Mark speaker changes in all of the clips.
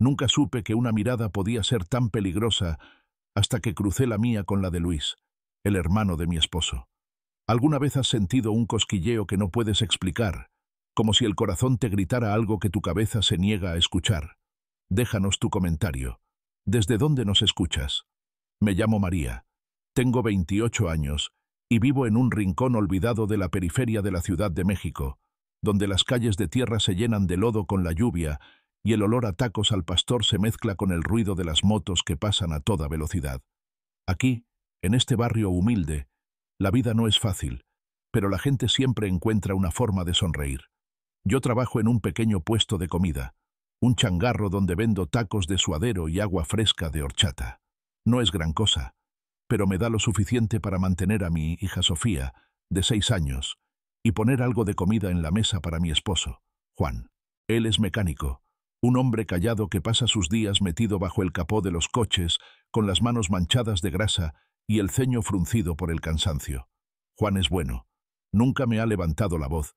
Speaker 1: Nunca supe que una mirada podía ser tan peligrosa hasta que crucé la mía con la de Luis, el hermano de mi esposo. ¿Alguna vez has sentido un cosquilleo que no puedes explicar, como si el corazón te gritara algo que tu cabeza se niega a escuchar? Déjanos tu comentario. ¿Desde dónde nos escuchas? Me llamo María. Tengo 28 años y vivo en un rincón olvidado de la periferia de la Ciudad de México, donde las calles de tierra se llenan de lodo con la lluvia y el olor a tacos al pastor se mezcla con el ruido de las motos que pasan a toda velocidad. Aquí, en este barrio humilde, la vida no es fácil, pero la gente siempre encuentra una forma de sonreír. Yo trabajo en un pequeño puesto de comida, un changarro donde vendo tacos de suadero y agua fresca de horchata. No es gran cosa, pero me da lo suficiente para mantener a mi hija Sofía, de 6 años, y poner algo de comida en la mesa para mi esposo, Juan. Él es mecánico, un hombre callado que pasa sus días metido bajo el capó de los coches, con las manos manchadas de grasa y el ceño fruncido por el cansancio. Juan es bueno. Nunca me ha levantado la voz,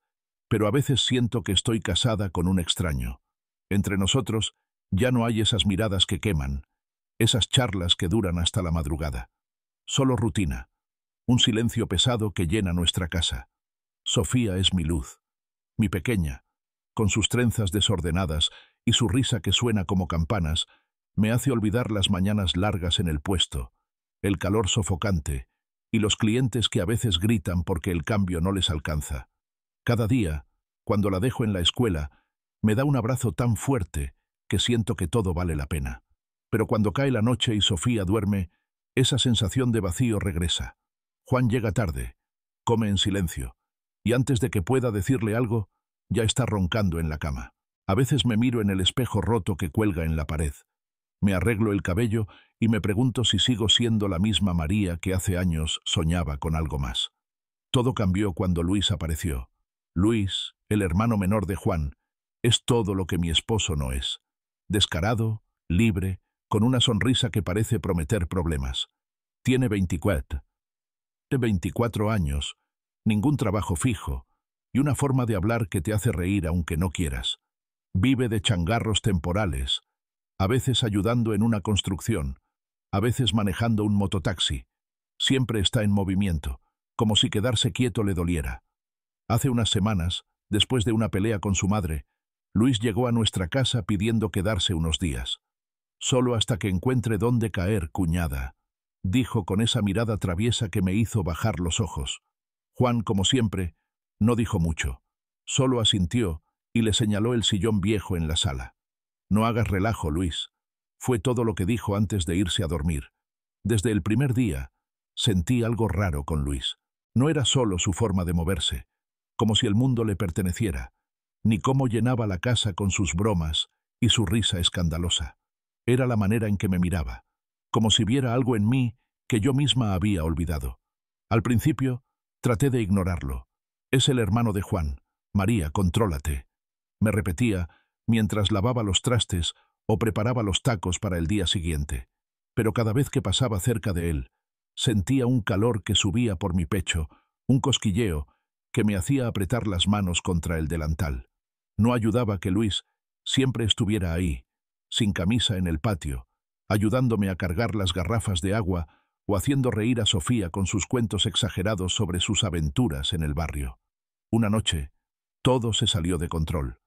Speaker 1: pero a veces siento que estoy casada con un extraño. Entre nosotros ya no hay esas miradas que queman, esas charlas que duran hasta la madrugada. Solo rutina, un silencio pesado que llena nuestra casa. Sofía es mi luz, mi pequeña, con sus trenzas desordenadas y su risa que suena como campanas, me hace olvidar las mañanas largas en el puesto, el calor sofocante y los clientes que a veces gritan porque el cambio no les alcanza. Cada día, cuando la dejo en la escuela, me da un abrazo tan fuerte que siento que todo vale la pena. Pero cuando cae la noche y Sofía duerme, esa sensación de vacío regresa. Juan llega tarde, come en silencio, y antes de que pueda decirle algo, ya está roncando en la cama. A veces me miro en el espejo roto que cuelga en la pared. Me arreglo el cabello y me pregunto si sigo siendo la misma María que hace años soñaba con algo más. Todo cambió cuando Luis apareció. Luis, el hermano menor de Juan, es todo lo que mi esposo no es. Descarado, libre, con una sonrisa que parece prometer problemas. Tiene 24 años, ningún trabajo fijo, y una forma de hablar que te hace reír aunque no quieras. Vive de changarros temporales, a veces ayudando en una construcción, a veces manejando un mototaxi. Siempre está en movimiento, como si quedarse quieto le doliera. Hace unas semanas, después de una pelea con su madre, Luis llegó a nuestra casa pidiendo quedarse unos días. «Solo hasta que encuentre dónde caer, cuñada», dijo con esa mirada traviesa que me hizo bajar los ojos. Juan, como siempre, no dijo mucho, solo asintió y le señaló el sillón viejo en la sala. «No hagas relajo, Luis», fue todo lo que dijo antes de irse a dormir. Desde el primer día, sentí algo raro con Luis. No era solo su forma de moverse, como si el mundo le perteneciera, ni cómo llenaba la casa con sus bromas y su risa escandalosa. Era la manera en que me miraba, como si viera algo en mí que yo misma había olvidado. Al principio, traté de ignorarlo. «Es el hermano de Juan. María, contrólate», me repetía mientras lavaba los trastes o preparaba los tacos para el día siguiente. Pero cada vez que pasaba cerca de él, sentía un calor que subía por mi pecho, un cosquilleo que me hacía apretar las manos contra el delantal. No ayudaba que Luis siempre estuviera ahí, sin camisa en el patio, ayudándome a cargar las garrafas de agua o haciendo reír a Sofía con sus cuentos exagerados sobre sus aventuras en el barrio. Una noche, todo se salió de control.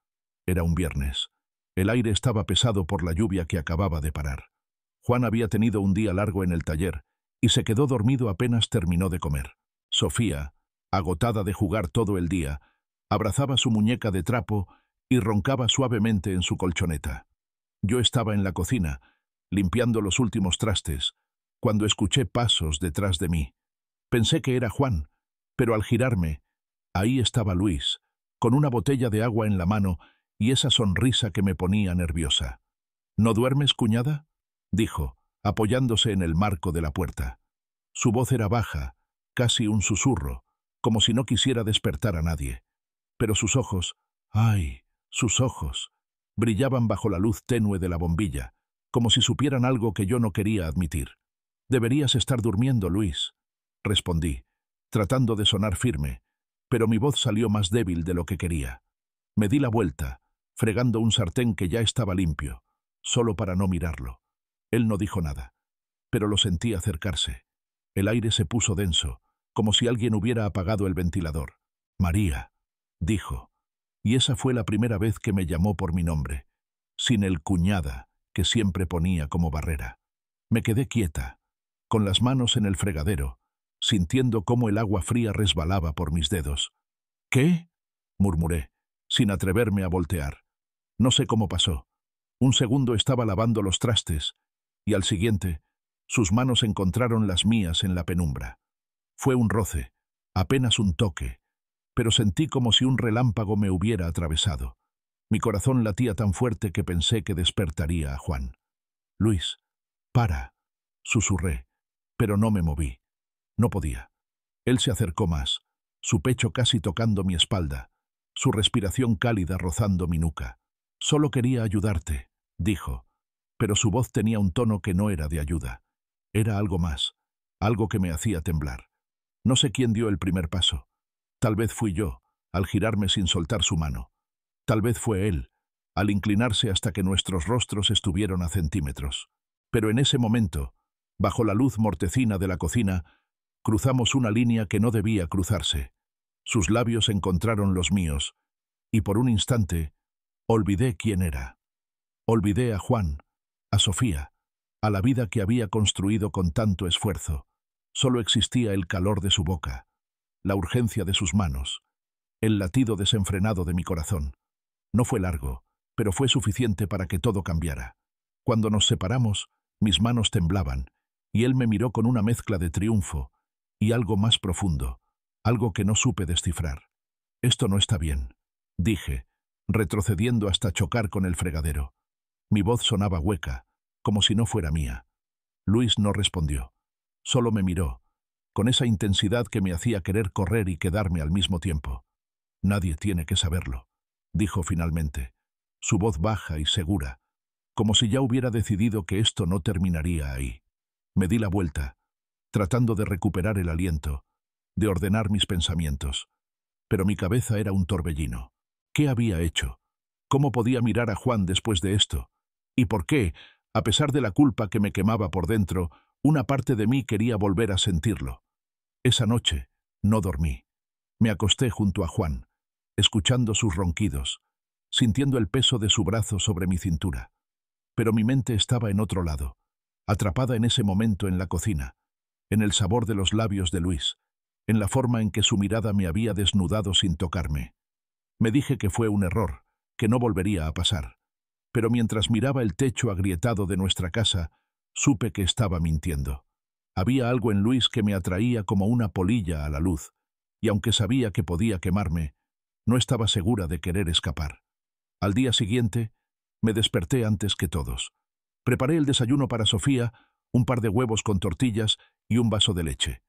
Speaker 1: Era un viernes. El aire estaba pesado por la lluvia que acababa de parar. Juan había tenido un día largo en el taller y se quedó dormido apenas terminó de comer. Sofía, agotada de jugar todo el día, abrazaba su muñeca de trapo y roncaba suavemente en su colchoneta. Yo estaba en la cocina, limpiando los últimos trastes, cuando escuché pasos detrás de mí. Pensé que era Juan, pero al girarme, ahí estaba Luis, con una botella de agua en la mano y esa sonrisa que me ponía nerviosa. «¿No duermes, cuñada?», dijo, apoyándose en el marco de la puerta. Su voz era baja, casi un susurro, como si no quisiera despertar a nadie. Pero sus ojos, ¡ay!, sus ojos, brillaban bajo la luz tenue de la bombilla, como si supieran algo que yo no quería admitir. «Deberías estar durmiendo, Luis», respondí, tratando de sonar firme, pero mi voz salió más débil de lo que quería. Me di la vuelta, fregando un sartén que ya estaba limpio. solo para no mirarlo. Él no dijo nada, pero lo sentí acercarse. El aire se puso denso, como si alguien hubiera apagado el ventilador. «María», dijo, y esa fue la primera vez que me llamó por mi nombre, sin el cuñada que siempre ponía como barrera. Me quedé quieta, con las manos en el fregadero, sintiendo cómo el agua fría resbalaba por mis dedos. «¿Qué?», murmuré, sin atreverme a voltear. No sé cómo pasó. Un segundo estaba lavando los trastes, y al siguiente, sus manos encontraron las mías en la penumbra. Fue un roce, apenas un toque, pero sentí como si un relámpago me hubiera atravesado. Mi corazón latía tan fuerte que pensé que despertaría a Juan. «Luis, para», susurré, pero no me moví. No podía. Él se acercó más, su pecho casi tocando mi espalda, su respiración cálida rozando mi nuca. «Solo quería ayudarte», dijo, pero su voz tenía un tono que no era de ayuda. Era algo más, algo que me hacía temblar. No sé quién dio el primer paso. Tal vez fui yo, al girarme sin soltar su mano. Tal vez fue él, al inclinarse hasta que nuestros rostros estuvieron a centímetros. Pero en ese momento, bajo la luz mortecina de la cocina, cruzamos una línea que no debía cruzarse. Sus labios encontraron los míos, y por un instante olvidé quién era. Olvidé a Juan, a Sofía, a la vida que había construido con tanto esfuerzo. Solo existía el calor de su boca, la urgencia de sus manos, el latido desenfrenado de mi corazón. No fue largo, pero fue suficiente para que todo cambiara. Cuando nos separamos, mis manos temblaban, y él me miró con una mezcla de triunfo y algo más profundo, algo que no supe descifrar. «Esto no está bien», dije, retrocediendo hasta chocar con el fregadero. Mi voz sonaba hueca, como si no fuera mía. Luis no respondió. Solo me miró, con esa intensidad que me hacía querer correr y quedarme al mismo tiempo. «Nadie tiene que saberlo», dijo finalmente, su voz baja y segura, como si ya hubiera decidido que esto no terminaría ahí. Me di la vuelta, tratando de recuperar el aliento, de ordenar mis pensamientos. Pero mi cabeza era un torbellino. ¿Qué había hecho? ¿Cómo podía mirar a Juan después de esto? ¿Y por qué, a pesar de la culpa que me quemaba por dentro, una parte de mí quería volver a sentirlo? Esa noche no dormí. Me acosté junto a Juan, escuchando sus ronquidos, sintiendo el peso de su brazo sobre mi cintura. Pero mi mente estaba en otro lado, atrapada en ese momento en la cocina, en el sabor de los labios de Luis, en la forma en que su mirada me había desnudado sin tocarme. Me dije que fue un error, que no volvería a pasar. Pero mientras miraba el techo agrietado de nuestra casa, supe que estaba mintiendo. Había algo en Luis que me atraía como una polilla a la luz, y aunque sabía que podía quemarme, no estaba segura de querer escapar. Al día siguiente, me desperté antes que todos. Preparé el desayuno para Sofía, un par de huevos con tortillas y un vaso de leche.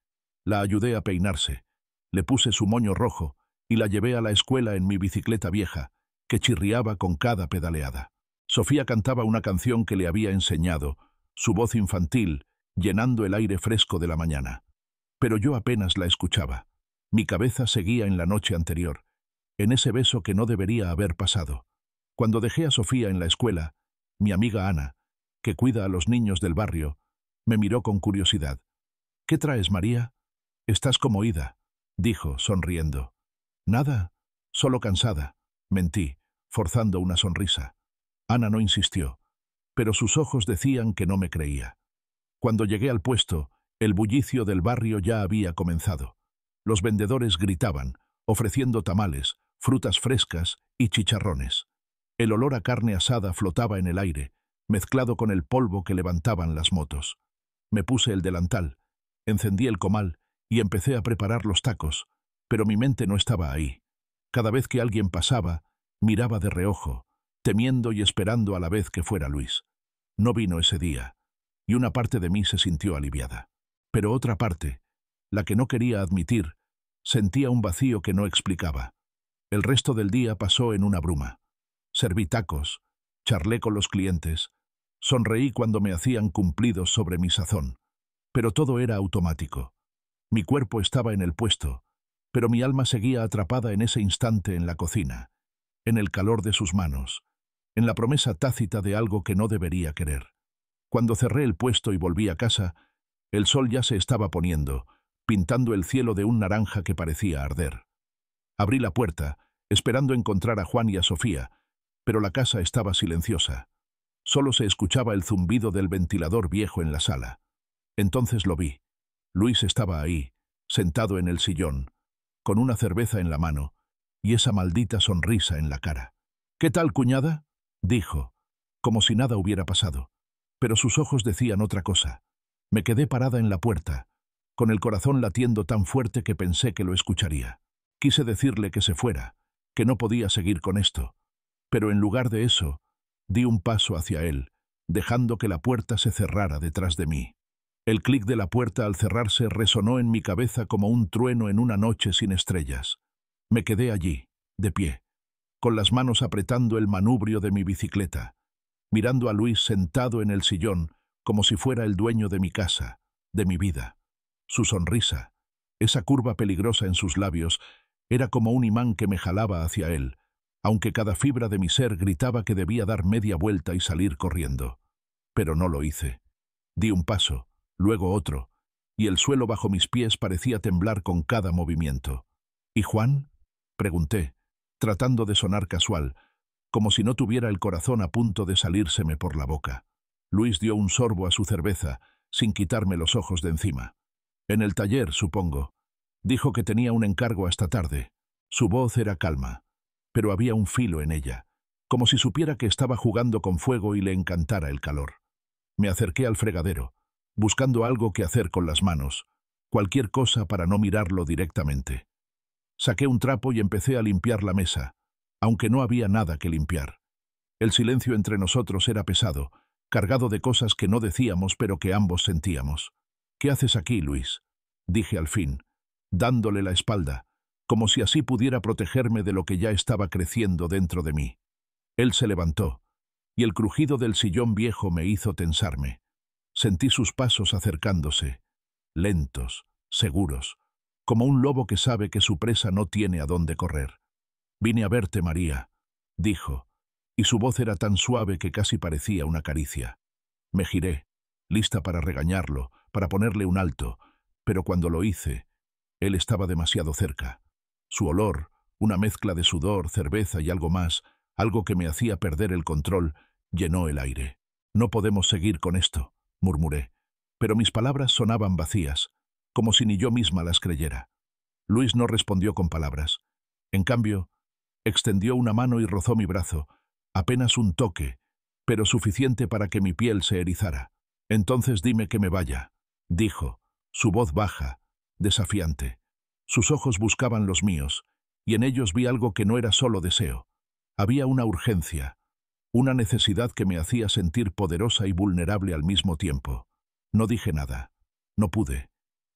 Speaker 1: La ayudé a peinarse, le puse su moño rojo y la llevé a la escuela en mi bicicleta vieja, que chirriaba con cada pedaleada. Sofía cantaba una canción que le había enseñado, su voz infantil, llenando el aire fresco de la mañana. Pero yo apenas la escuchaba. Mi cabeza seguía en la noche anterior, en ese beso que no debería haber pasado. Cuando dejé a Sofía en la escuela, mi amiga Ana, que cuida a los niños del barrio, me miró con curiosidad. «¿Qué traes, María? Estás como ida», dijo, sonriendo. «Nada, solo cansada», mentí, forzando una sonrisa. Ana no insistió, pero sus ojos decían que no me creía. Cuando llegué al puesto, el bullicio del barrio ya había comenzado. Los vendedores gritaban, ofreciendo tamales, frutas frescas y chicharrones. El olor a carne asada flotaba en el aire, mezclado con el polvo que levantaban las motos. Me puse el delantal, encendí el comal y empecé a preparar los tacos, pero mi mente no estaba ahí. Cada vez que alguien pasaba, miraba de reojo, temiendo y esperando a la vez que fuera Luis. No vino ese día, y una parte de mí se sintió aliviada. Pero otra parte, la que no quería admitir, sentía un vacío que no explicaba. El resto del día pasó en una bruma. Serví tacos, charlé con los clientes, sonreí cuando me hacían cumplidos sobre mi sazón, pero todo era automático. Mi cuerpo estaba en el puesto, pero mi alma seguía atrapada en ese instante en la cocina, en el calor de sus manos, en la promesa tácita de algo que no debería querer. Cuando cerré el puesto y volví a casa, el sol ya se estaba poniendo, pintando el cielo de un naranja que parecía arder. Abrí la puerta, esperando encontrar a Juan y a Sofía, pero la casa estaba silenciosa. Solo se escuchaba el zumbido del ventilador viejo en la sala. Entonces lo vi. Luis estaba ahí, sentado en el sillón, con una cerveza en la mano y esa maldita sonrisa en la cara. «¿Qué tal, cuñada?», dijo, como si nada hubiera pasado. Pero sus ojos decían otra cosa. Me quedé parada en la puerta, con el corazón latiendo tan fuerte que pensé que lo escucharía. Quise decirle que se fuera, que no podía seguir con esto. Pero en lugar de eso, di un paso hacia él, dejando que la puerta se cerrara detrás de mí. El clic de la puerta al cerrarse resonó en mi cabeza como un trueno en una noche sin estrellas. Me quedé allí, de pie, con las manos apretando el manubrio de mi bicicleta, mirando a Luis sentado en el sillón como si fuera el dueño de mi casa, de mi vida. Su sonrisa, esa curva peligrosa en sus labios, era como un imán que me jalaba hacia él, aunque cada fibra de mi ser gritaba que debía dar media vuelta y salir corriendo. Pero no lo hice. Di un paso, luego otro, y el suelo bajo mis pies parecía temblar con cada movimiento. «¿Y Juan?», pregunté, tratando de sonar casual, como si no tuviera el corazón a punto de salírseme por la boca. Luis dio un sorbo a su cerveza, sin quitarme los ojos de encima. «En el taller, supongo». Dijo que tenía un encargo hasta tarde. Su voz era calma, pero había un filo en ella, como si supiera que estaba jugando con fuego y le encantara el calor. Me acerqué al fregadero, buscando algo que hacer con las manos, cualquier cosa para no mirarlo directamente. Saqué un trapo y empecé a limpiar la mesa, aunque no había nada que limpiar. El silencio entre nosotros era pesado, cargado de cosas que no decíamos pero que ambos sentíamos. «¿Qué haces aquí, Luis?», dije al fin, dándole la espalda, como si así pudiera protegerme de lo que ya estaba creciendo dentro de mí. Él se levantó, y el crujido del sillón viejo me hizo tensarme. Sentí sus pasos acercándose, lentos, seguros, como un lobo que sabe que su presa no tiene a dónde correr. «Vine a verte, María», dijo, y su voz era tan suave que casi parecía una caricia. Me giré, lista para regañarlo, para ponerle un alto, pero cuando lo hice, él estaba demasiado cerca. Su olor, una mezcla de sudor, cerveza y algo más, algo que me hacía perder el control, llenó el aire. «No podemos seguir con esto», murmuré, pero mis palabras sonaban vacías, como si ni yo misma las creyera. Luis no respondió con palabras. En cambio, extendió una mano y rozó mi brazo, apenas un toque, pero suficiente para que mi piel se erizara. «Entonces dime que me vaya», dijo, su voz baja, desafiante. Sus ojos buscaban los míos, y en ellos vi algo que no era solo deseo. Había una urgencia, una necesidad que me hacía sentir poderosa y vulnerable al mismo tiempo. No dije nada. No pude.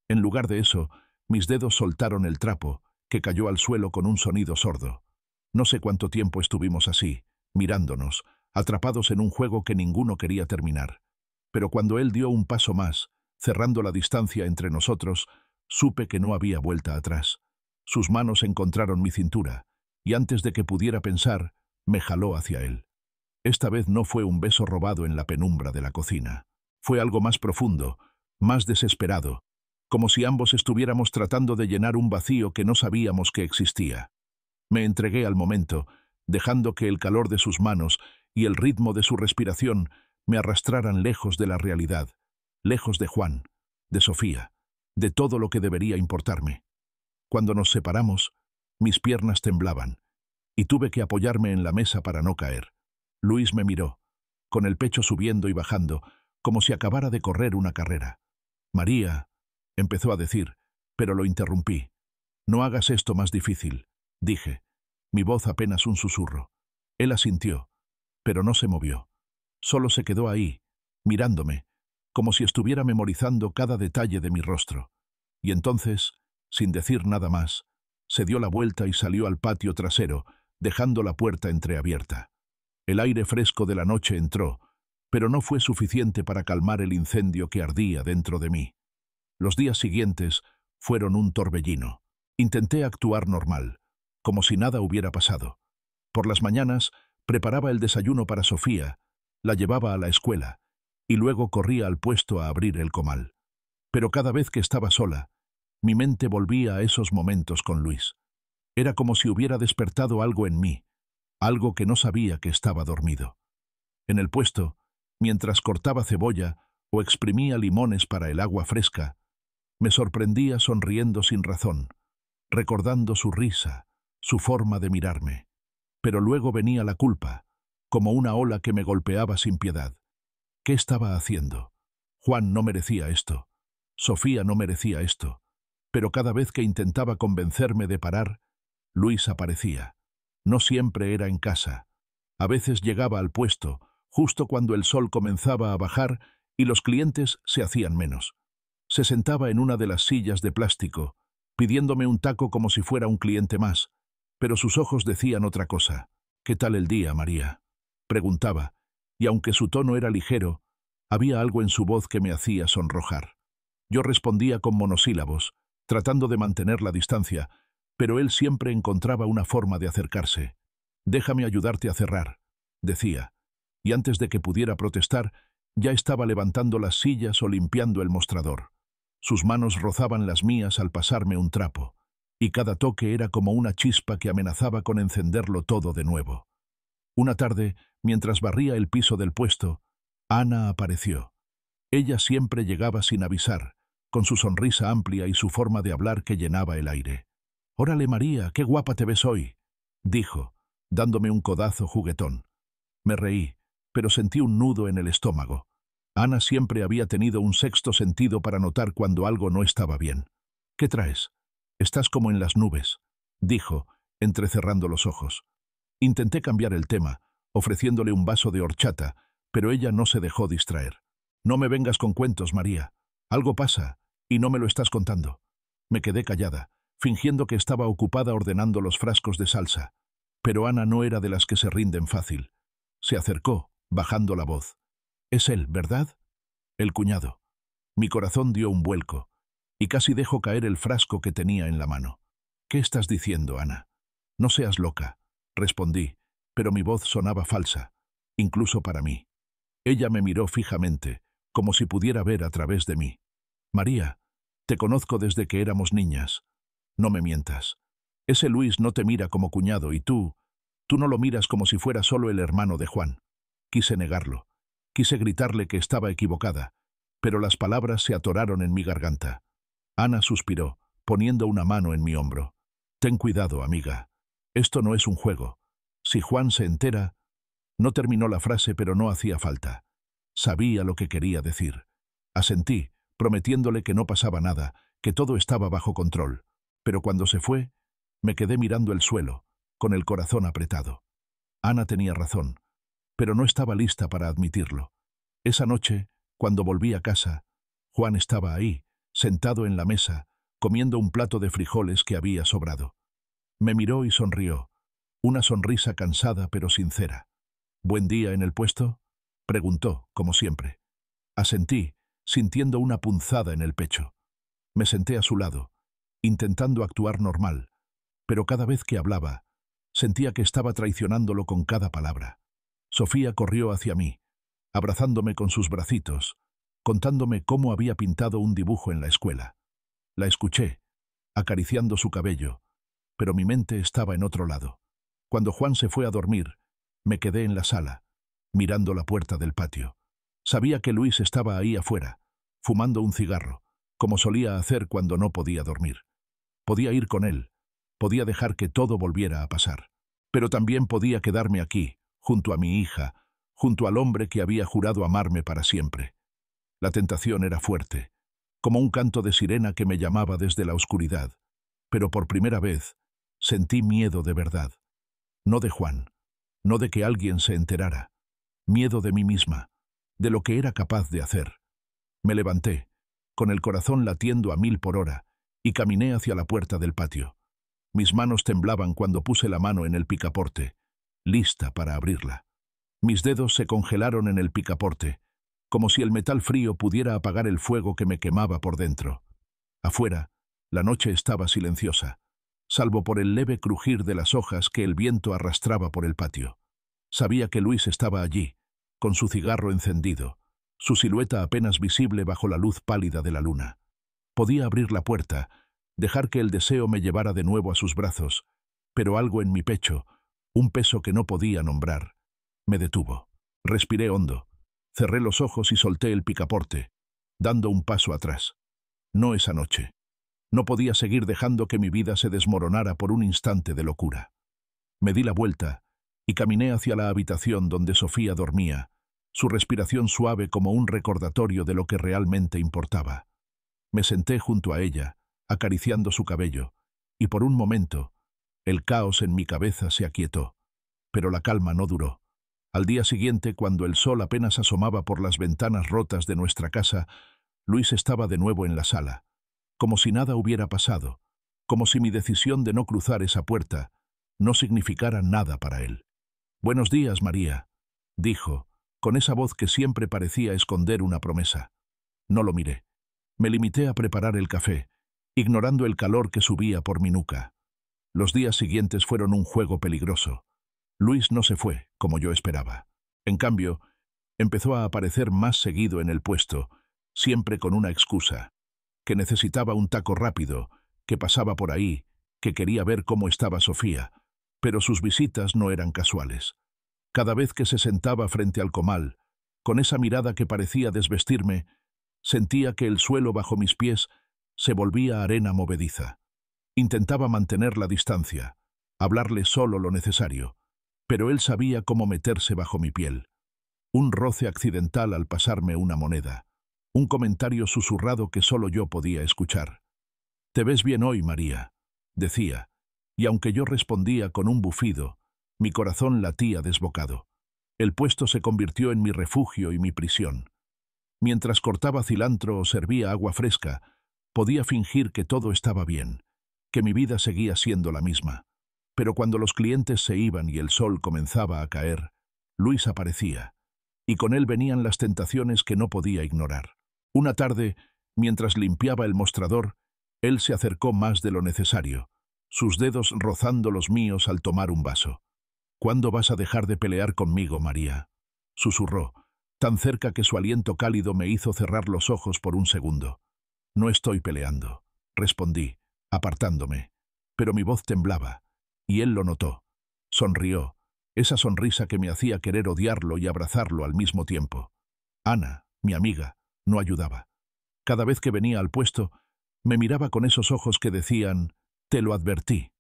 Speaker 1: En lugar de eso, mis dedos soltaron el trapo, que cayó al suelo con un sonido sordo. No sé cuánto tiempo estuvimos así, mirándonos, atrapados en un juego que ninguno quería terminar. Pero cuando él dio un paso más, cerrando la distancia entre nosotros, supe que no había vuelta atrás. Sus manos encontraron mi cintura, y antes de que pudiera pensar, me jaló hacia él. Esta vez no fue un beso robado en la penumbra de la cocina. Fue algo más profundo, más desesperado, como si ambos estuviéramos tratando de llenar un vacío que no sabíamos que existía. Me entregué al momento, dejando que el calor de sus manos y el ritmo de su respiración me arrastraran lejos de la realidad, lejos de Juan, de Sofía, de todo lo que debería importarme. Cuando nos separamos, mis piernas temblaban, y tuve que apoyarme en la mesa para no caer. Luis me miró, con el pecho subiendo y bajando, como si acabara de correr una carrera. «María», empezó a decir, pero lo interrumpí. «No hagas esto más difícil», dije, mi voz apenas un susurro. Él asintió, pero no se movió. Solo se quedó ahí, mirándome, como si estuviera memorizando cada detalle de mi rostro. Y entonces, sin decir nada más, se dio la vuelta y salió al patio trasero, dejando la puerta entreabierta. El aire fresco de la noche entró, pero no fue suficiente para calmar el incendio que ardía dentro de mí. Los días siguientes fueron un torbellino. Intenté actuar normal, como si nada hubiera pasado. Por las mañanas Preparaba el desayuno para Sofía, la llevaba a la escuela, y luego corría al puesto a abrir el comal. Pero cada vez que estaba sola, mi mente volvía a esos momentos con Luis. Era como si hubiera despertado algo en mí, algo que no sabía que estaba dormido. En el puesto, mientras cortaba cebolla o exprimía limones para el agua fresca, me sorprendía sonriendo sin razón, recordando su risa, su forma de mirarme. Pero luego venía la culpa, como una ola que me golpeaba sin piedad. ¿Qué estaba haciendo? Juan no merecía esto. Sofía no merecía esto. Pero cada vez que intentaba convencerme de parar, Luis aparecía. No siempre era en casa. A veces llegaba al puesto, justo cuando el sol comenzaba a bajar y los clientes se hacían menos. Se sentaba en una de las sillas de plástico, pidiéndome un taco como si fuera un cliente más, pero sus ojos decían otra cosa. «¿Qué tal el día, María?», preguntaba, y aunque su tono era ligero, había algo en su voz que me hacía sonrojar. Yo respondía con monosílabos, tratando de mantener la distancia, pero él siempre encontraba una forma de acercarse. «Déjame ayudarte a cerrar», decía, y antes de que pudiera protestar, ya estaba levantando las sillas o limpiando el mostrador. Sus manos rozaban las mías al pasarme un trapo, y cada toque era como una chispa que amenazaba con encenderlo todo de nuevo. Una tarde, mientras barría el piso del puesto, Ana apareció. Ella siempre llegaba sin avisar, con su sonrisa amplia y su forma de hablar que llenaba el aire. «Órale, María, qué guapa te ves hoy», dijo, dándome un codazo juguetón. Me reí, pero sentí un nudo en el estómago. Ana siempre había tenido un sexto sentido para notar cuando algo no estaba bien. «¿Qué traes? Estás como en las nubes», dijo, entrecerrando los ojos. Intenté cambiar el tema, ofreciéndole un vaso de horchata, pero ella no se dejó distraer. «No me vengas con cuentos, María. Algo pasa, y no me lo estás contando». Me quedé callada, fingiendo que estaba ocupada ordenando los frascos de salsa. Pero Ana no era de las que se rinden fácil. Se acercó, bajando la voz. «Es él, ¿verdad?». «El cuñado». Mi corazón dio un vuelco, y casi dejo caer el frasco que tenía en la mano. «¿Qué estás diciendo, Ana?». «No seas loca», respondí, pero mi voz sonaba falsa, incluso para mí. Ella me miró fijamente, como si pudiera ver a través de mí. «María, te conozco desde que éramos niñas. No me mientas. Ese Luis no te mira como cuñado y tú no lo miras como si fuera solo el hermano de Juan». Quise negarlo. Quise gritarle que estaba equivocada, pero las palabras se atoraron en mi garganta. Ana suspiró, poniendo una mano en mi hombro. «Ten cuidado, amiga. Esto no es un juego. Si Juan se entera...». No terminó la frase, pero no hacía falta. Sabía lo que quería decir. Asentí, prometiéndole que no pasaba nada, que todo estaba bajo control. Pero cuando se fue, me quedé mirando el suelo, con el corazón apretado. Ana tenía razón, pero no estaba lista para admitirlo. Esa noche, cuando volví a casa, Juan estaba ahí, sentado en la mesa, comiendo un plato de frijoles que había sobrado. Me miró y sonrió, una sonrisa cansada pero sincera. «¿Buen día en el puesto?», preguntó, como siempre. Asentí, sintiendo una punzada en el pecho. Me senté a su lado, intentando actuar normal, pero cada vez que hablaba, sentía que estaba traicionándolo con cada palabra. Sofía corrió hacia mí, abrazándome con sus bracitos, contándome cómo había pintado un dibujo en la escuela. La escuché, acariciando su cabello, pero mi mente estaba en otro lado. Cuando Juan se fue a dormir, me quedé en la sala, mirando la puerta del patio. Sabía que Luis estaba ahí afuera, fumando un cigarro, como solía hacer cuando no podía dormir. Podía ir con él, podía dejar que todo volviera a pasar, pero también podía quedarme aquí, junto a mi hija, junto al hombre que había jurado amarme para siempre. La tentación era fuerte, como un canto de sirena que me llamaba desde la oscuridad, pero por primera vez sentí miedo de verdad. No de Juan, no de que alguien se enterara, miedo de mí misma, de lo que era capaz de hacer. Me levanté, con el corazón latiendo a 1000 por hora, y caminé hacia la puerta del patio. Mis manos temblaban cuando puse la mano en el picaporte, lista para abrirla. Mis dedos se congelaron en el picaporte, como si el metal frío pudiera apagar el fuego que me quemaba por dentro. Afuera, la noche estaba silenciosa, salvo por el leve crujir de las hojas que el viento arrastraba por el patio. Sabía que Luis estaba allí, con su cigarro encendido, su silueta apenas visible bajo la luz pálida de la luna. Podía abrir la puerta, dejar que el deseo me llevara de nuevo a sus brazos, pero algo en mi pecho, un peso que no podía nombrar, me detuvo. Respiré hondo, cerré los ojos y solté el picaporte, dando un paso atrás. No esa noche. No podía seguir dejando que mi vida se desmoronara por un instante de locura. Me di la vuelta y caminé hacia la habitación donde Sofía dormía, su respiración suave como un recordatorio de lo que realmente importaba. Me senté junto a ella, acariciando su cabello, y por un momento, el caos en mi cabeza se aquietó. Pero la calma no duró. Al día siguiente, cuando el sol apenas asomaba por las ventanas rotas de nuestra casa, Luis estaba de nuevo en la sala, como si nada hubiera pasado, como si mi decisión de no cruzar esa puerta no significara nada para él. «Buenos días, María», dijo, con esa voz que siempre parecía esconder una promesa. No lo miré. Me limité a preparar el café, ignorando el calor que subía por mi nuca. Los días siguientes fueron un juego peligroso. Luis no se fue, como yo esperaba. En cambio, empezó a aparecer más seguido en el puesto, siempre con una excusa, que necesitaba un taco rápido, que pasaba por ahí, que quería ver cómo estaba Sofía, pero sus visitas no eran casuales. Cada vez que se sentaba frente al comal, con esa mirada que parecía desvestirme, sentía que el suelo bajo mis pies se volvía arena movediza. Intentaba mantener la distancia, hablarle solo lo necesario, pero él sabía cómo meterse bajo mi piel. Un roce accidental al pasarme una moneda, un comentario susurrado que solo yo podía escuchar. «Te ves bien hoy, María», decía, y aunque yo respondía con un bufido, mi corazón latía desbocado. El puesto se convirtió en mi refugio y mi prisión. Mientras cortaba cilantro o servía agua fresca, podía fingir que todo estaba bien, que mi vida seguía siendo la misma. Pero cuando los clientes se iban y el sol comenzaba a caer, Luis aparecía, y con él venían las tentaciones que no podía ignorar. Una tarde, mientras limpiaba el mostrador, él se acercó más de lo necesario, sus dedos rozando los míos al tomar un vaso. «¿Cuándo vas a dejar de pelear conmigo, María?», susurró, tan cerca que su aliento cálido me hizo cerrar los ojos por un segundo. «No estoy peleando», respondí, apartándome, pero mi voz temblaba, y él lo notó. Sonrió, esa sonrisa que me hacía querer odiarlo y abrazarlo al mismo tiempo. Ana, mi amiga, no ayudaba. Cada vez que venía al puesto, me miraba con esos ojos que decían: «Te lo advertí».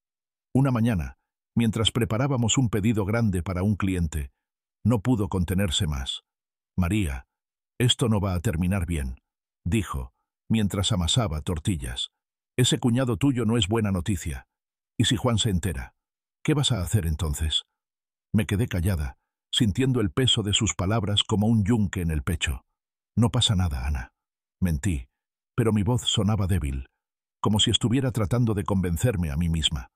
Speaker 1: Una mañana, mientras preparábamos un pedido grande para un cliente, no pudo contenerse más. «María, esto no va a terminar bien», dijo, mientras amasaba tortillas. «Ese cuñado tuyo no es buena noticia. ¿Y si Juan se entera? ¿Qué vas a hacer entonces?». Me quedé callada, sintiendo el peso de sus palabras como un yunque en el pecho. «No pasa nada, Ana». Mentí, pero mi voz sonaba débil, como si estuviera tratando de convencerme a mí misma.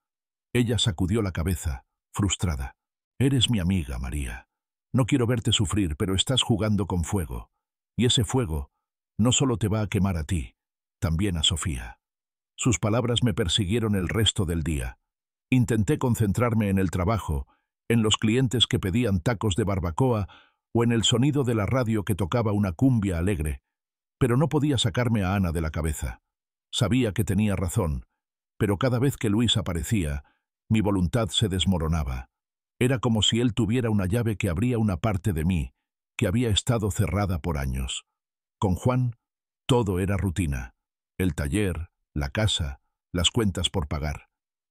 Speaker 1: Ella sacudió la cabeza, frustrada. «Eres mi amiga, María. No quiero verte sufrir, pero estás jugando con fuego. Y ese fuego no solo te va a quemar a ti, también a Sofía». Sus palabras me persiguieron el resto del día. Intenté concentrarme en el trabajo, en los clientes que pedían tacos de barbacoa o en el sonido de la radio que tocaba una cumbia alegre, pero no podía sacarme a Ana de la cabeza. Sabía que tenía razón, pero cada vez que Luis aparecía, mi voluntad se desmoronaba. Era como si él tuviera una llave que abría una parte de mí, que había estado cerrada por años. Con Juan, todo era rutina. El taller, la casa, las cuentas por pagar.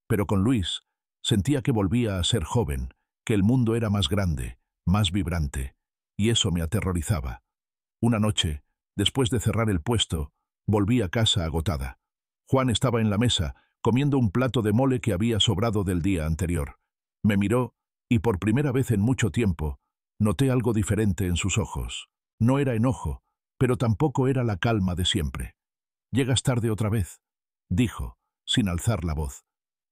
Speaker 1: Pero con Luis, sentía que volvía a ser joven, que el mundo era más grande, más vibrante, y eso me aterrorizaba. Una noche, después de cerrar el puesto, volví a casa agotada. Juan estaba en la mesa, comiendo un plato de mole que había sobrado del día anterior. Me miró, y por primera vez en mucho tiempo, noté algo diferente en sus ojos. No era enojo, pero tampoco era la calma de siempre. «¿Llegas tarde otra vez?», dijo, sin alzar la voz.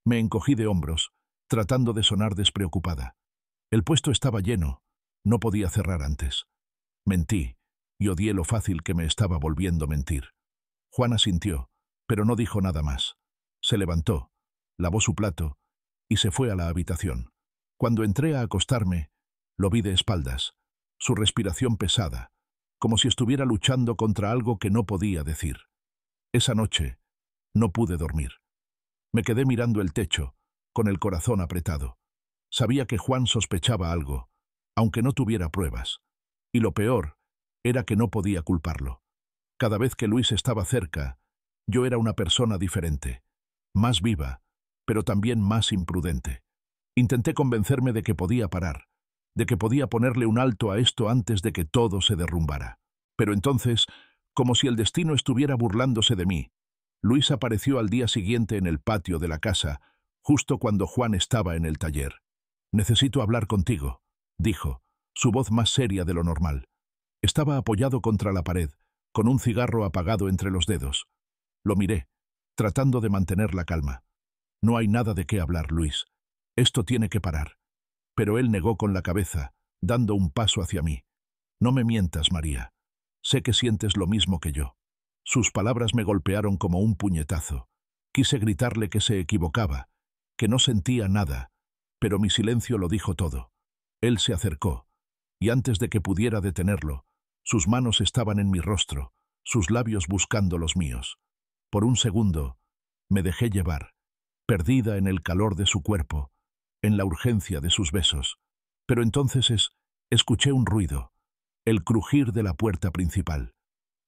Speaker 1: Me encogí de hombros, tratando de sonar despreocupada. El puesto estaba lleno, no podía cerrar antes. Mentí, y odié lo fácil que me estaba volviendo mentir. Juan asintió, pero no dijo nada más. Se levantó, lavó su plato y se fue a la habitación. Cuando entré a acostarme, Lo vi de espaldas, su respiración pesada, como si estuviera luchando contra algo que no podía decir. Esa noche no pude dormir. Me quedé mirando el techo, con el corazón apretado. Sabía que Juan sospechaba algo, aunque no tuviera pruebas. Y lo peor era que no podía culparlo. Cada vez que Luis estaba cerca, yo era una persona diferente, más viva, pero también más imprudente. Intenté convencerme de que podía parar, de que podía ponerle un alto a esto antes de que todo se derrumbara. Pero entonces, como si el destino estuviera burlándose de mí, Luis apareció al día siguiente en el patio de la casa, justo cuando Juan estaba en el taller. «Necesito hablar contigo», dijo, su voz más seria de lo normal. Estaba apoyado contra la pared, con un cigarro apagado entre los dedos. Lo miré, tratando de mantener la calma. «No hay nada de qué hablar, Luis. Esto tiene que parar». Pero él negó con la cabeza, dando un paso hacia mí. «No me mientas, María. Sé que sientes lo mismo que yo». Sus palabras me golpearon como un puñetazo. Quise gritarle que se equivocaba, que no sentía nada, pero mi silencio lo dijo todo. Él se acercó, y antes de que pudiera detenerlo, sus manos estaban en mi rostro, sus labios buscando los míos. Por un segundo, me dejé llevar, perdida en el calor de su cuerpo, en la urgencia de sus besos. Pero entonces escuché un ruido, el crujir de la puerta principal.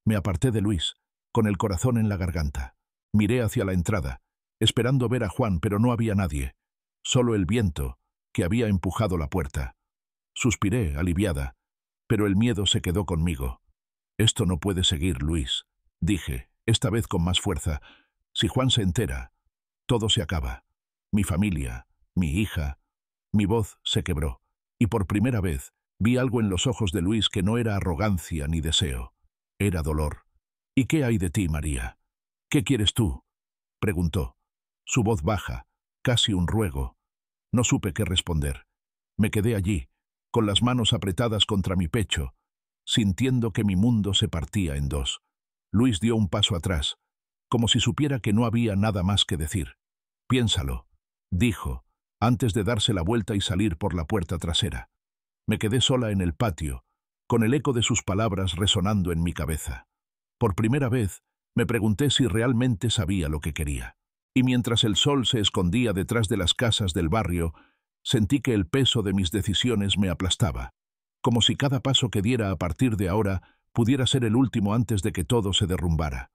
Speaker 1: Me aparté de Luis, con el corazón en la garganta. Miré hacia la entrada, esperando ver a Juan, pero no había nadie, solo el viento, que había empujado la puerta. Suspiré, aliviada, pero el miedo se quedó conmigo. «Esto no puede seguir, Luis», dije, esta vez con más fuerza. «Si Juan se entera, todo se acaba. Mi familia, mi hija». Mi voz se quebró, y por primera vez vi algo en los ojos de Luis que no era arrogancia ni deseo. Era dolor. «¿Y qué hay de ti, María? ¿Qué quieres tú?», preguntó. Su voz baja, casi un ruego. No supe qué responder. Me quedé allí, con las manos apretadas contra mi pecho, sintiendo que mi mundo se partía en dos. Luis dio un paso atrás, como si supiera que no había nada más que decir. «Piénsalo», dijo, antes de darse la vuelta y salir por la puerta trasera. Me quedé sola en el patio, con el eco de sus palabras resonando en mi cabeza. Por primera vez, me pregunté si realmente sabía lo que quería. Y mientras el sol se escondía detrás de las casas del barrio, sentí que el peso de mis decisiones me aplastaba, como si cada paso que diera a partir de ahora pudiera ser el último antes de que todo se derrumbara.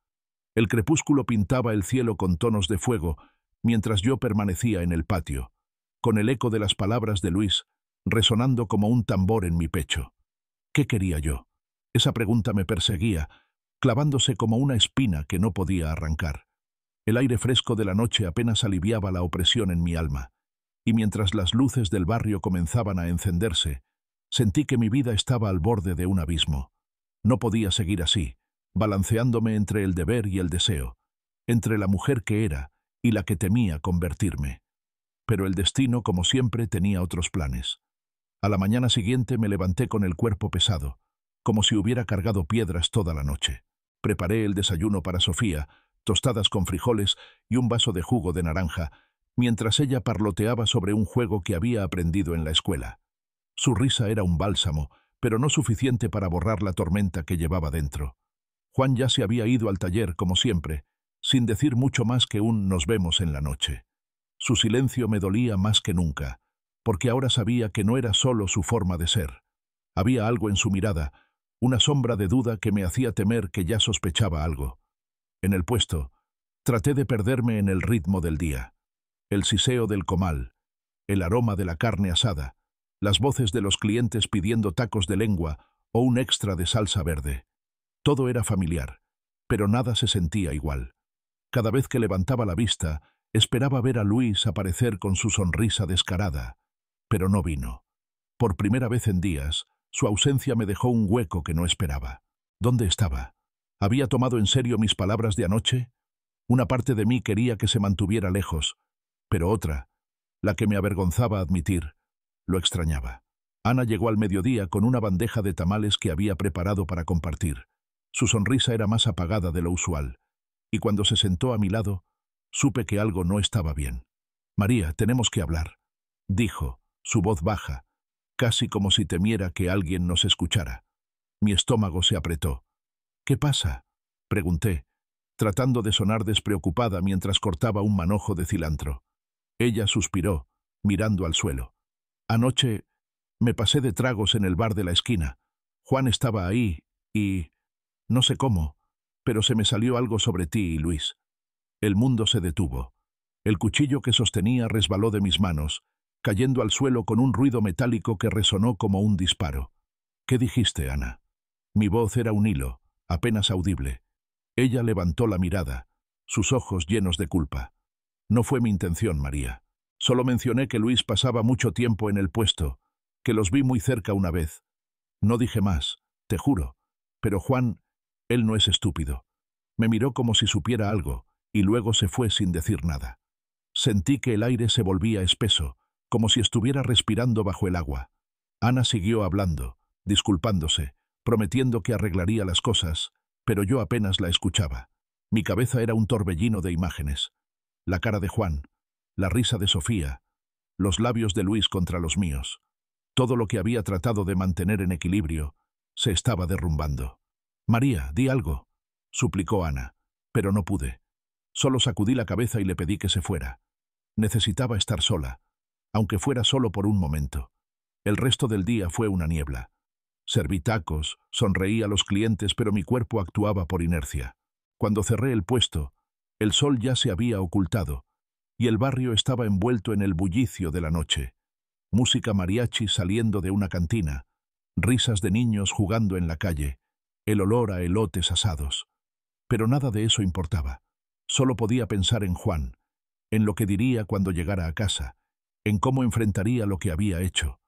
Speaker 1: El crepúsculo pintaba el cielo con tonos de fuego, mientras yo permanecía en el patio, con el eco de las palabras de Luis resonando como un tambor en mi pecho. ¿Qué quería yo? Esa pregunta me perseguía, clavándose como una espina que no podía arrancar. El aire fresco de la noche apenas aliviaba la opresión en mi alma, y mientras las luces del barrio comenzaban a encenderse, sentí que mi vida estaba al borde de un abismo. No podía seguir así, balanceándome entre el deber y el deseo, entre la mujer que era y la que temía convertirme. Pero el destino, como siempre, tenía otros planes. A la mañana siguiente me levanté con el cuerpo pesado, como si hubiera cargado piedras toda la noche. Preparé el desayuno para Sofía, tostadas con frijoles y un vaso de jugo de naranja, mientras ella parloteaba sobre un juego que había aprendido en la escuela. Su risa era un bálsamo, pero no suficiente para borrar la tormenta que llevaba dentro. Juan ya se había ido al taller, como siempre, sin decir mucho más que un «nos vemos en la noche». Su silencio me dolía más que nunca, porque ahora sabía que no era solo su forma de ser. Había algo en su mirada, una sombra de duda que me hacía temer que ya sospechaba algo. En el puesto, traté de perderme en el ritmo del día. El siseo del comal, el aroma de la carne asada, las voces de los clientes pidiendo tacos de lengua o un extra de salsa verde. Todo era familiar, pero nada se sentía igual. Cada vez que levantaba la vista, esperaba ver a Luis aparecer con su sonrisa descarada, pero no vino. Por primera vez en días, su ausencia me dejó un hueco que no esperaba. ¿Dónde estaba? ¿Había tomado en serio mis palabras de anoche? Una parte de mí quería que se mantuviera lejos, pero otra, la que me avergonzaba admitir, lo extrañaba. Ana llegó al mediodía con una bandeja de tamales que había preparado para compartir. Su sonrisa era más apagada de lo usual, y cuando se sentó a mi lado, supe que algo no estaba bien. «María, tenemos que hablar», dijo, su voz baja, casi como si temiera que alguien nos escuchara. Mi estómago se apretó. «¿Qué pasa?», pregunté, tratando de sonar despreocupada mientras cortaba un manojo de cilantro. Ella suspiró, mirando al suelo. «Anoche me pasé de tragos en el bar de la esquina. Juan estaba ahí y... no sé cómo, pero se me salió algo sobre ti y Luis». El mundo se detuvo. El cuchillo que sostenía resbaló de mis manos, cayendo al suelo con un ruido metálico que resonó como un disparo. «¿Qué dijiste, Ana?». Mi voz era un hilo, apenas audible. Ella levantó la mirada, sus ojos llenos de culpa. «No fue mi intención, María. Solo mencioné que Luis pasaba mucho tiempo en el puesto, que los vi muy cerca una vez. No dije más, te juro. Pero Juan, él no es estúpido. Me miró como si supiera algo, y luego se fue sin decir nada. Sentí que el aire se volvía espeso, como si estuviera respirando bajo el agua. Ana siguió hablando, disculpándose, prometiendo que arreglaría las cosas, pero yo apenas la escuchaba. Mi cabeza era un torbellino de imágenes. La cara de Juan, la risa de Sofía, los labios de Luis contra los míos. Todo lo que había tratado de mantener en equilibrio se estaba derrumbando. «María, di algo», suplicó Ana, pero no pude. Solo sacudí la cabeza y le pedí que se fuera. Necesitaba estar sola, aunque fuera solo por un momento. El resto del día fue una niebla. Serví tacos, sonreí a los clientes, pero mi cuerpo actuaba por inercia. Cuando cerré el puesto, el sol ya se había ocultado, y el barrio estaba envuelto en el bullicio de la noche. Música mariachi saliendo de una cantina, risas de niños jugando en la calle, el olor a elotes asados. Pero nada de eso importaba. Solo podía pensar en Juan, en lo que diría cuando llegara a casa, en cómo enfrentaría lo que había hecho.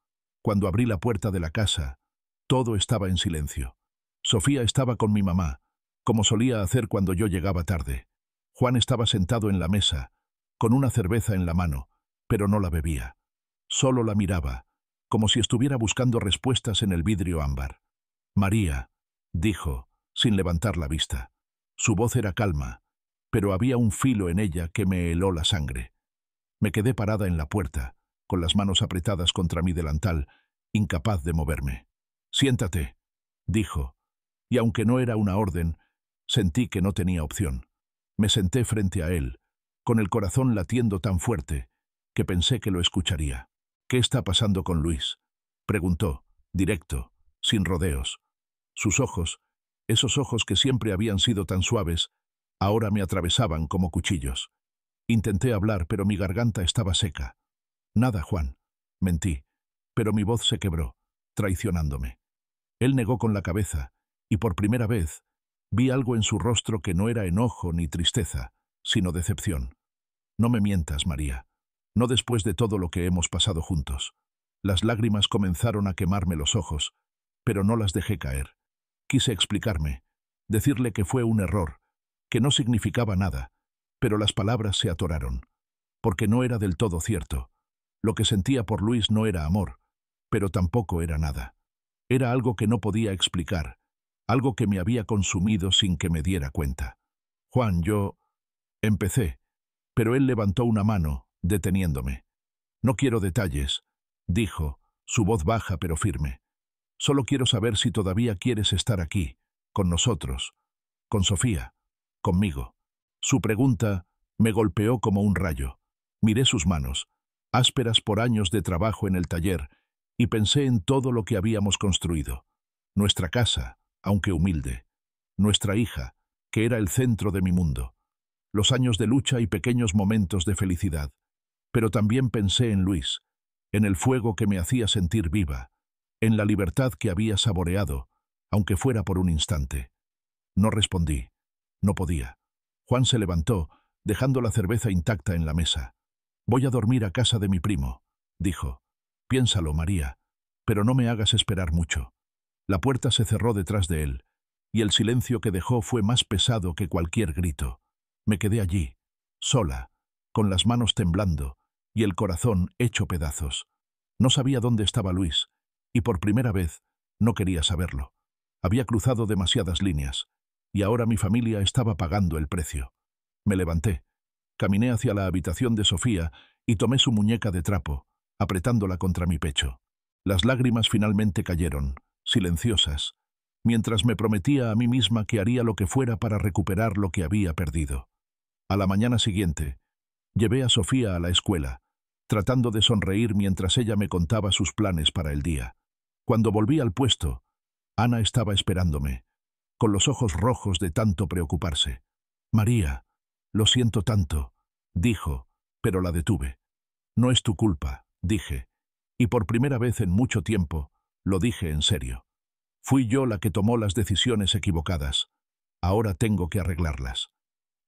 Speaker 1: Cuando abrí la puerta de la casa, todo estaba en silencio. Sofía estaba con mi mamá, como solía hacer cuando yo llegaba tarde. Juan estaba sentado en la mesa, con una cerveza en la mano, pero no la bebía. Solo la miraba, como si estuviera buscando respuestas en el vidrio ámbar. «María», dijo, sin levantar la vista. Su voz era calma, pero había un filo en ella que me heló la sangre. Me quedé parada en la puerta, con las manos apretadas contra mi delantal, incapaz de moverme. «Siéntate», dijo, y aunque no era una orden, sentí que no tenía opción. Me senté frente a él, con el corazón latiendo tan fuerte, que pensé que lo escucharía. «¿Qué está pasando con Luis?», preguntó, directo, sin rodeos. Sus ojos, esos ojos que siempre habían sido tan suaves, ahora me atravesaban como cuchillos. Intenté hablar, pero mi garganta estaba seca. «Nada, Juan», mentí, pero mi voz se quebró, traicionándome. Él negó con la cabeza, y por primera vez vi algo en su rostro que no era enojo ni tristeza, sino decepción. «No me mientas, María. No después de todo lo que hemos pasado juntos». Las lágrimas comenzaron a quemarme los ojos, pero no las dejé caer. Quise explicarme, decirle que fue un error, que no significaba nada, pero las palabras se atoraron, porque no era del todo cierto. Lo que sentía por Luis no era amor, pero tampoco era nada. Era algo que no podía explicar, algo que me había consumido sin que me diera cuenta. «Juan, yo...», empecé, pero él levantó una mano, deteniéndome. «No quiero detalles», dijo, su voz baja pero firme. «Solo quiero saber si todavía quieres estar aquí, con nosotros, con Sofía, conmigo». Su pregunta me golpeó como un rayo. Miré sus manos, ásperas por años de trabajo en el taller, y pensé en todo lo que habíamos construido. Nuestra casa, aunque humilde. Nuestra hija, que era el centro de mi mundo. Los años de lucha y pequeños momentos de felicidad. Pero también pensé en Luis, en el fuego que me hacía sentir viva, en la libertad que había saboreado, aunque fuera por un instante. No respondí. No podía. Juan se levantó, dejando la cerveza intacta en la mesa. «Voy a dormir a casa de mi primo», dijo. «Piénsalo, María, pero no me hagas esperar mucho». La puerta se cerró detrás de él, y el silencio que dejó fue más pesado que cualquier grito. Me quedé allí, sola, con las manos temblando y el corazón hecho pedazos. No sabía dónde estaba Luis, y por primera vez no quería saberlo. Había cruzado demasiadas líneas, y ahora mi familia estaba pagando el precio. Me levanté, caminé hacia la habitación de Sofía y tomé su muñeca de trapo, apretándola contra mi pecho. Las lágrimas finalmente cayeron, silenciosas, mientras me prometía a mí misma que haría lo que fuera para recuperar lo que había perdido. A la mañana siguiente, llevé a Sofía a la escuela, tratando de sonreír mientras ella me contaba sus planes para el día. Cuando volví al puesto, Ana estaba esperándome, con los ojos rojos de tanto preocuparse. «María, lo siento tanto», dijo, pero la detuve. «No es tu culpa», dije, y por primera vez en mucho tiempo, lo dije en serio. «Fui yo la que tomó las decisiones equivocadas. Ahora tengo que arreglarlas».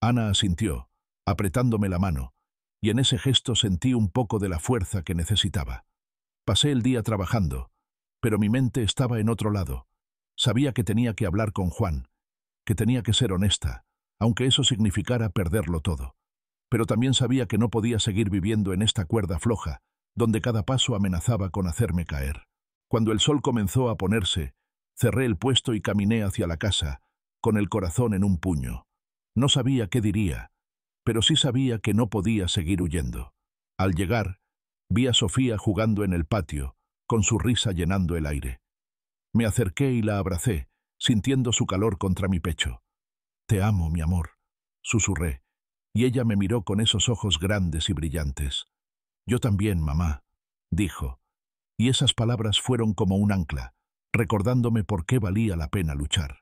Speaker 1: Ana asintió, apretándome la mano, y en ese gesto sentí un poco de la fuerza que necesitaba. Pasé el día trabajando, pero mi mente estaba en otro lado. Sabía que tenía que hablar con Juan, que tenía que ser honesta, aunque eso significara perderlo todo. Pero también sabía que no podía seguir viviendo en esta cuerda floja, donde cada paso amenazaba con hacerme caer. Cuando el sol comenzó a ponerse, cerré el puesto y caminé hacia la casa, con el corazón en un puño. No sabía qué diría, pero sí sabía que no podía seguir huyendo. Al llegar, vi a Sofía jugando en el patio, con su risa llenando el aire. Me acerqué y la abracé, sintiendo su calor contra mi pecho. «Te amo, mi amor», susurré, y ella me miró con esos ojos grandes y brillantes. «Yo también, mamá», dijo, y esas palabras fueron como un ancla, recordándome por qué valía la pena luchar.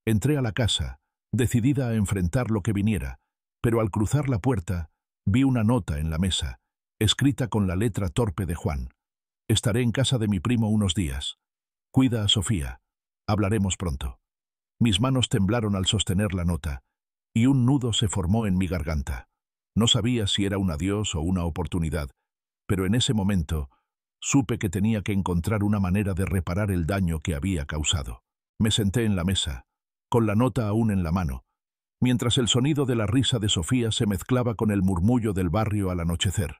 Speaker 1: Entré a la casa, decidida a enfrentar lo que viniera, pero al cruzar la puerta, vi una nota en la mesa, escrita con la letra torpe de Juan. «Estaré en casa de mi primo unos días. Cuida a Sofía. Hablaremos pronto». Mis manos temblaron al sostener la nota, y un nudo se formó en mi garganta. No sabía si era un adiós o una oportunidad, pero en ese momento supe que tenía que encontrar una manera de reparar el daño que había causado. Me senté en la mesa, con la nota aún en la mano, mientras el sonido de la risa de Sofía se mezclaba con el murmullo del barrio al anochecer.